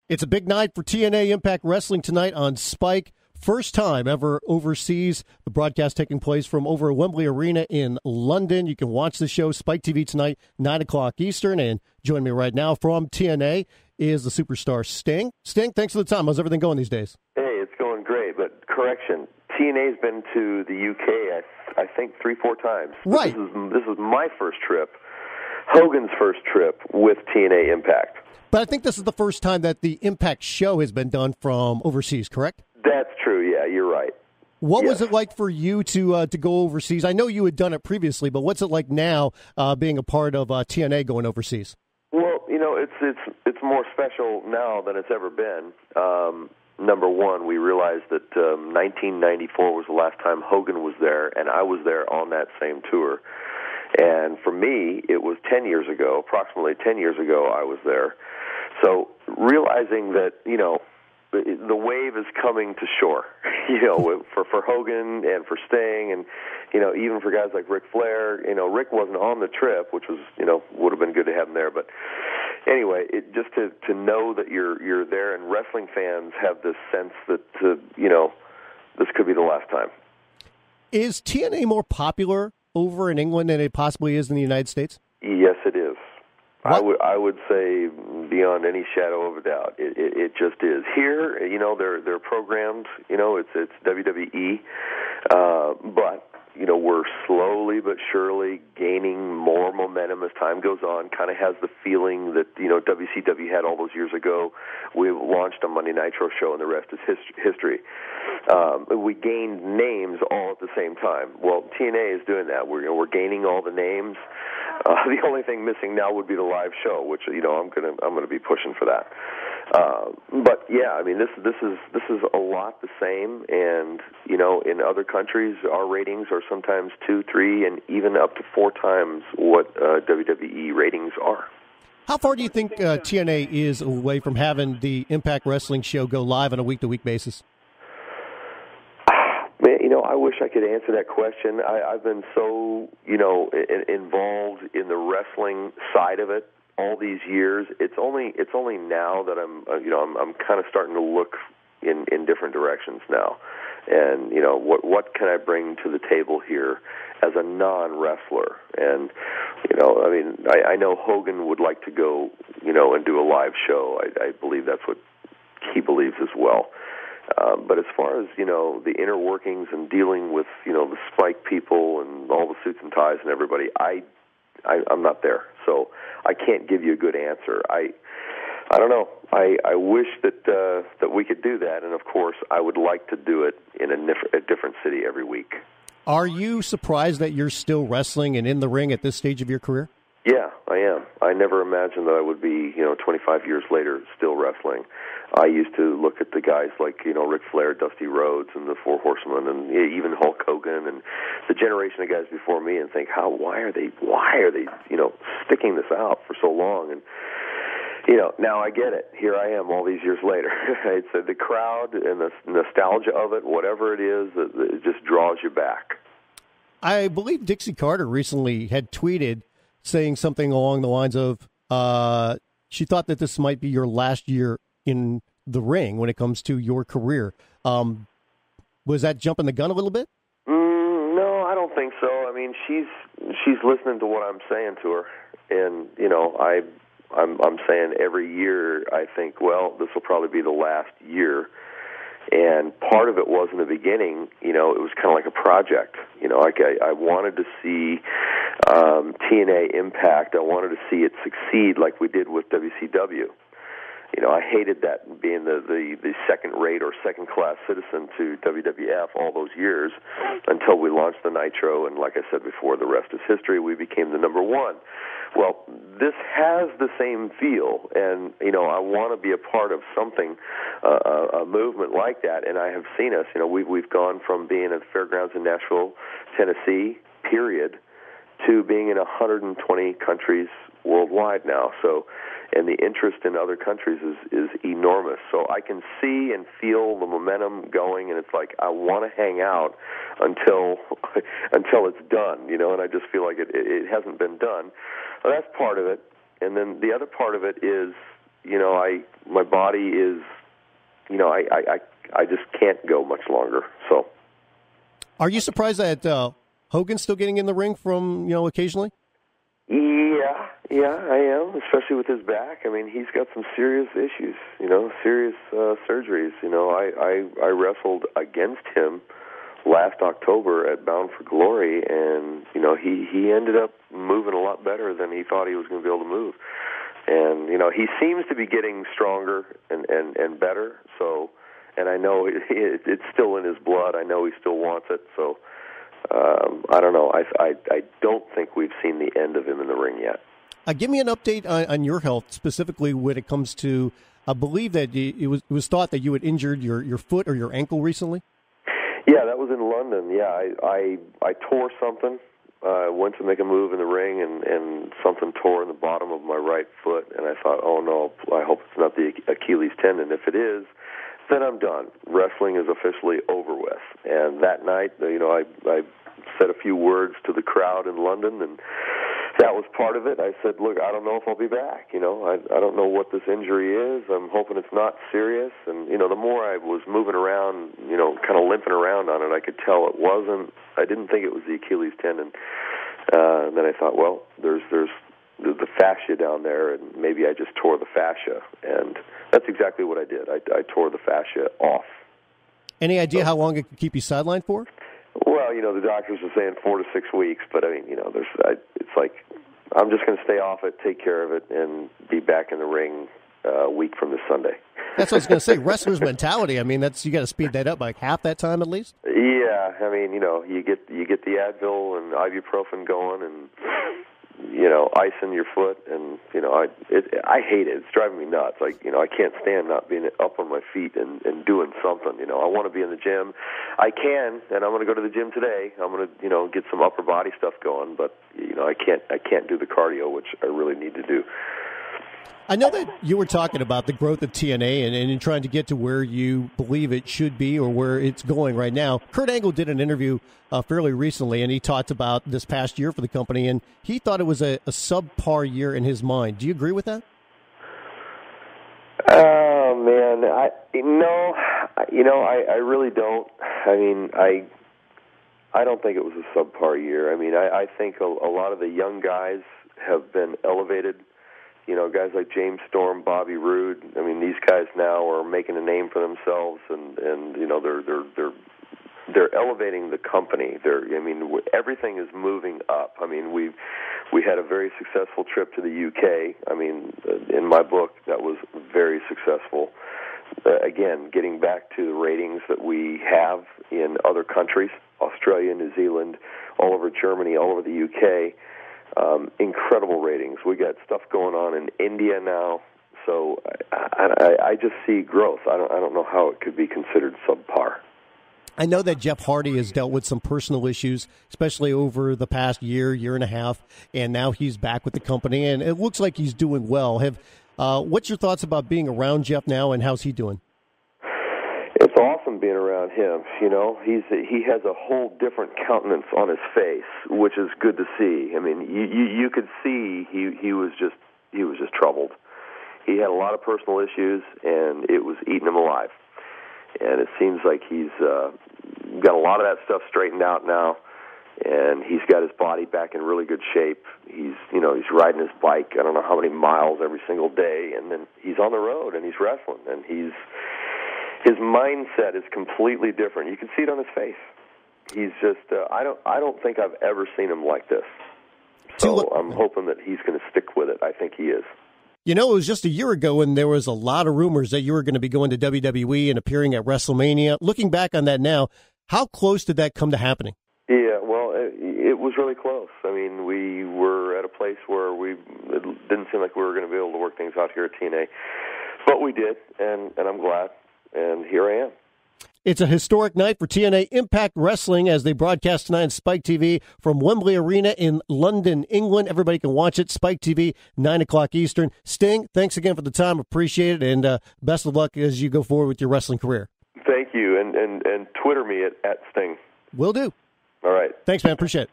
It's a big night for TNA Impact Wrestling tonight on Spike. First time ever overseas. The broadcast taking place from over Wembley Arena in London. You can watch the show, Spike TV tonight, 9 o'clock Eastern. And joining me right now from TNA is the superstar Sting. Sting, thanks for the time. How's everything going these days? Hey, it's going great, but correction, TNA's been to the UK, I think 3-4 times. Right. This is my first trip, Hogan's first trip with TNA Impact. But I think this is the first time that the Impact show has been done from overseas, correct? That's true, yeah, you're right. What was it like for you to go overseas? I know you had done it previously, but what's it like now being a part of TNA going overseas? Well, you know, it's more special now than it's ever been. Number one, we realized that 1994 was the last time Hogan was there, and I was there on that same tour. And for me, it was 10 years ago, approximately 10 years ago I was there. So realizing that, you know, the wave is coming to shore, you know, for Hogan and for Sting and, you know, even for guys like Ric Flair. You know, Rick wasn't on the trip, which was, you know, would have been good to have him there. But anyway, just to know that you're there, and wrestling fans have this sense that, you know, this could be the last time. Is TNA more popular over in England than it possibly is in the United States? Yes, it is. I would say beyond any shadow of a doubt, it just is. Here, you know, they're programmed. You know, it's WWE, but you know, we're slowly but surely gaining more momentum as time goes on. Kind of has the feeling that, you know, WCW had all those years ago. We launched a Monday Nitro show, and the rest is history. We gained names all at the same time. Well, TNA is doing that. We're gaining all the names. The only thing missing now would be the live show, which, you know, I'm gonna be pushing for that. But yeah, I mean, this is a lot the same, and you know, in other countries, our ratings are sometimes 2, 3, and even up to 4 times what WWE ratings are. How far do you think TNA is away from having the Impact Wrestling show go live on a week-to-week basis? Man, you know, I wish I could answer that question. I've been so, you know, involved in the wrestling side of it all these years. It's only now that I'm kind of starting to look in different directions now. And, you know, what can I bring to the table here as a non-wrestler? And, you know, I mean, I know Hogan would like to go, you know, and do a live show. I believe that's what he believes as well. But as far as, you know, the inner workings and dealing with, you know, the Spike people and all the suits and ties and everybody, I'm not there. So I can't give you a good answer. I don't know. I wish that we could do that, and of course, I would like to do it in a different city every week. Are you surprised that you're still wrestling and in the ring at this stage of your career? Yeah, I am. I never imagined that I would be, you know, 25 years later still wrestling. I used to look at the guys like, you know, Ric Flair, Dusty Rhodes, and the Four Horsemen, and even Hulk Hogan, and the generation of guys before me, and think, why are they, you know, sticking this out for so long? And you know, now I get it. Here I am all these years later. It's the crowd and the nostalgia of it, whatever it is, it just draws you back. I believe Dixie Carter recently had tweeted saying something along the lines of, she thought that this might be your last year in the ring when it comes to your career. Was that jumping the gun a little bit? No, I don't think so. I mean, she's listening to what I'm saying to her, and you know, I'm saying every year I think, well, this will probably be the last year. And part of it was in the beginning, you know, it was kind of like a project. You know, like I wanted to see TNA Impact. I wanted to see it succeed like we did with WCW. You know, I hated that, being the second-rate or second-class citizen to WWF all those years until we launched the Nitro, and like I said before, the rest is history. We became the number one. Well, this has the same feel, and, you know, I want to be a part of something, a movement like that, and I have seen us. You know, we've gone from being at the fairgrounds in Nashville, Tennessee, period, to being in 120 countries worldwide now. So, and the interest in other countries is enormous. So I can see and feel the momentum going, and it's like I want to hang out until it's done, you know. And I just feel like it hasn't been done. Well, that's part of it, and then the other part of it is, my body is, I just can't go much longer. So, are you surprised that Hogan's still getting in the ring from occasionally? Yeah, I am, especially with his back. I mean, he's got some serious issues, serious surgeries. I wrestled against him last October at Bound for Glory, and he ended up moving a lot better than he thought he was going to be able to move. And he seems to be getting stronger and better. So, and I know it's still in his blood. I know he still wants it. So, I don't know. I don't think we've seen the end of him in the ring yet. Give me an update on your health, specifically when it comes to, I believe that it was thought that you had injured your foot or your ankle recently? Yeah, that was in London. Yeah, I tore something. I went to make a move in the ring, and something tore in the bottom of my right foot, and I thought, oh, no, I hope it's not the Achilles tendon. If it is, then I'm done. Wrestling is officially over with. And that night, I said a few words to the crowd in London, and that was part of it. I said, look, I don't know if I'll be back. I don't know what this injury is. I'm hoping it's not serious. And, the more I was moving around, kind of limping around on it, I could tell it wasn't. I didn't think it was the Achilles tendon. And then I thought, well, there's the fascia down there, and maybe I just tore the fascia. And that's exactly what I did. I tore the fascia off. Any idea how long it could keep you sidelined for? Well, the doctors are saying 4 to 6 weeks, but I mean, it's like I'm just going to stay off it, take care of it, and be back in the ring a week from this Sunday. That's what I was going to say. Wrestler's mentality. I mean, you got to speed that up by half that time at least. Yeah, I mean, you get the Advil and ibuprofen going, and ice in your foot, and I hate it. It's driving me nuts. Like I can't stand not being up on my feet and doing something. I want to be in the gym. I can, and I'm going to go to the gym today. I'm going to get some upper body stuff going, but I can't do the cardio, which I really need to do. I know that you were talking about the growth of TNA and in trying to get to where you believe it should be or where it's going right now. Kurt Angle did an interview fairly recently, and he talked about this past year for the company, and he thought it was a subpar year in his mind. Do you agree with that? Oh, man. I really don't. I mean, I don't think it was a subpar year. I mean, I think a lot of the young guys have been elevated. Guys like James Storm, Bobby Roode. I mean, these guys now are making a name for themselves, and they're elevating the company. Everything is moving up. I mean, we had a very successful trip to the UK. I mean, in my book, that was very successful. Again, getting back to the ratings that we have in other countries, Australia, New Zealand, all over Germany, all over the UK. Incredible ratings. We got stuff going on in India now, so I just see growth. I don't know how it could be considered subpar. I know that Jeff Hardy has dealt with some personal issues, especially over the past year and a half, and now he's back with the company, and it looks like he's doing well. What's your thoughts about being around Jeff now, and how's he doing? It's awesome being around him. He has a whole different countenance on his face, which is good to see. I mean, you could see he was just troubled. He had a lot of personal issues, and it was eating him alive. And it seems like he's got a lot of that stuff straightened out now, and he's got his body back in really good shape. He's riding his bike, I don't know how many miles every single day, and then he's on the road and he's wrestling, and his mindset is completely different. You can see it on his face. He's just I don't think I've ever seen him like this. So I'm hoping that he's going to stick with it. I think he is. It was just a year ago, and there was a lot of rumors that you were going to be going to WWE and appearing at WrestleMania. Looking back on that now, how close did that come to happening? Yeah, well, it was really close. I mean, we were at a place where it didn't seem like we were going to be able to work things out here at TNA. But we did, and I'm glad, and here I am. It's a historic night for TNA Impact Wrestling as they broadcast tonight on Spike TV from Wembley Arena in London, England. Everybody can watch it, Spike TV, 9 o'clock Eastern. Sting, thanks again for the time. Appreciate it, and best of luck as you go forward with your wrestling career. Thank you, and Twitter me at Sting. Will do. All right. Thanks, man. Appreciate it.